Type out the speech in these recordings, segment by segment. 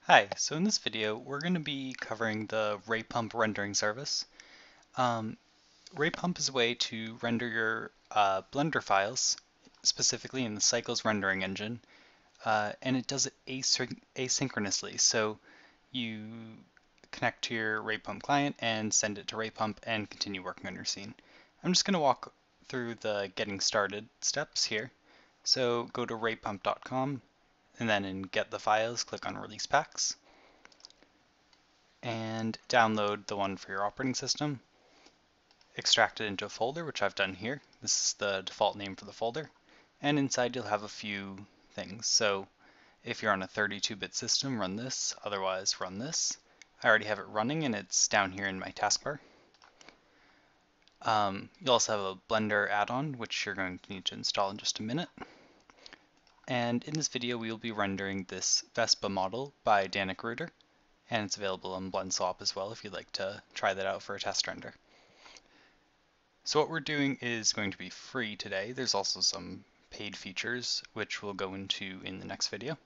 Hi, so in this video we're going to be covering the RayPump rendering service. Um, RayPump is a way to render your Blender files, specifically in the Cycles rendering engine, and it does it asynchronously. So you connect to your RayPump client and send it to RayPump and continue working on your scene. I'm just going to walk through the getting started steps here. So go to raypump.com and then in Get the Files, click on Release Packs and download the one for your operating system, extract it into a folder, which I've done here. This is the default name for the folder, and inside you'll have a few things. So if you're on a 32-bit system, run this, otherwise run this. I already have it running and it's down here in my taskbar. You'll also have a Blender add-on, which you're going to need to install in just a minute. And in this video, we will be rendering this Vespa model by Danik Reuter, and it's available on BlendSwap as well if you'd like to try that out for a test render. So what we're doing is going to be free today. There's also some paid features which we'll go into in the next video.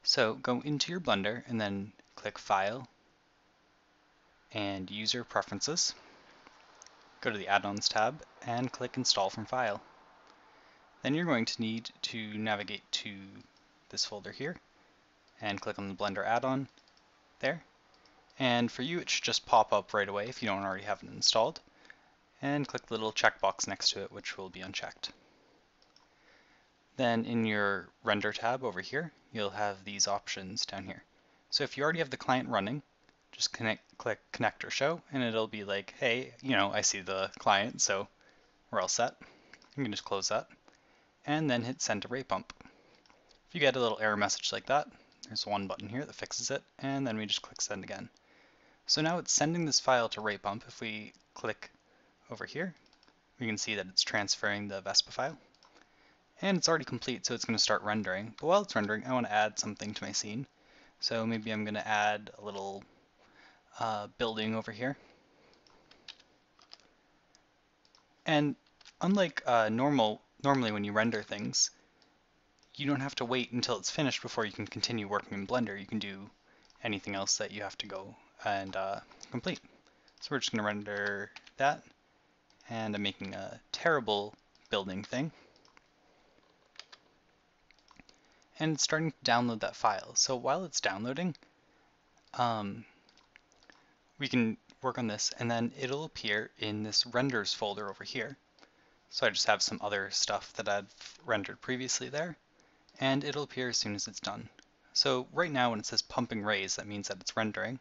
So go into your Blender and then click File and User Preferences. Go to the Add-ons tab and click Install from File. Then you're going to need to navigate to this folder here and click on the Blender add-on there. And for you, it should just pop up right away if you don't already have it installed. And click the little checkbox next to it, which will be unchecked. Then in your Render tab over here, you'll have these options down here. So if you already have the client running, just click Connect or Show, and it'll be like, hey, I see the client, so we're all set. You can just close that, and then hit Send to RayPump. If you get a little error message like that, there's one button here that fixes it, and then we just click Send again. So now it's sending this file to RayPump. If we click over here, we can see that it's transferring the Vespa file. And it's already complete, so it's going to start rendering. But while it's rendering, I want to add something to my scene. So maybe I'm going to add a little building over here. And unlike normally when you render things, you don't have to wait until it's finished before you can continue working in Blender. You can do anything else that you have to go and complete. So we're just going to render that. And I'm making a terrible building thing. And it's starting to download that file. So while it's downloading, we can work on this, and then it'll appear in this renders folder over here. So I just have some other stuff that I've rendered previously there, and it'll appear as soon as it's done. So right now when it says pumping rays, that means that it's rendering,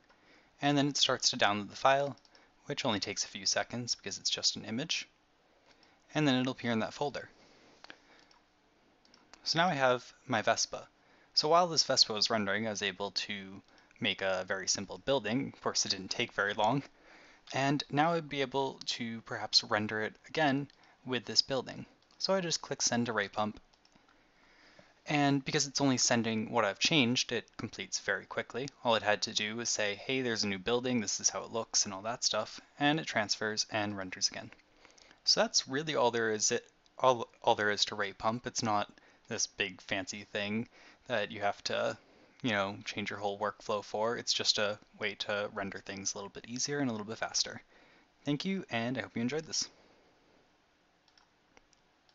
and then it starts to download the file, which only takes a few seconds because it's just an image, and then it'll appear in that folder. So now I have my Vespa. So while this Vespa was rendering, I was able to make a very simple building. Of course, it didn't take very long. And now I'd be able to perhaps render it again with this building. So I just click Send to RayPump. And because it's only sending what I've changed, it completes very quickly. All it had to do was say, hey, there's a new building, this is how it looks, and all that stuff. And it transfers and renders again. So that's really all there is to RayPump. It's not this big fancy thing that you have to, change your whole workflow for. It's just a way to render things a little bit easier and a little bit faster. Thank you, and I hope you enjoyed this.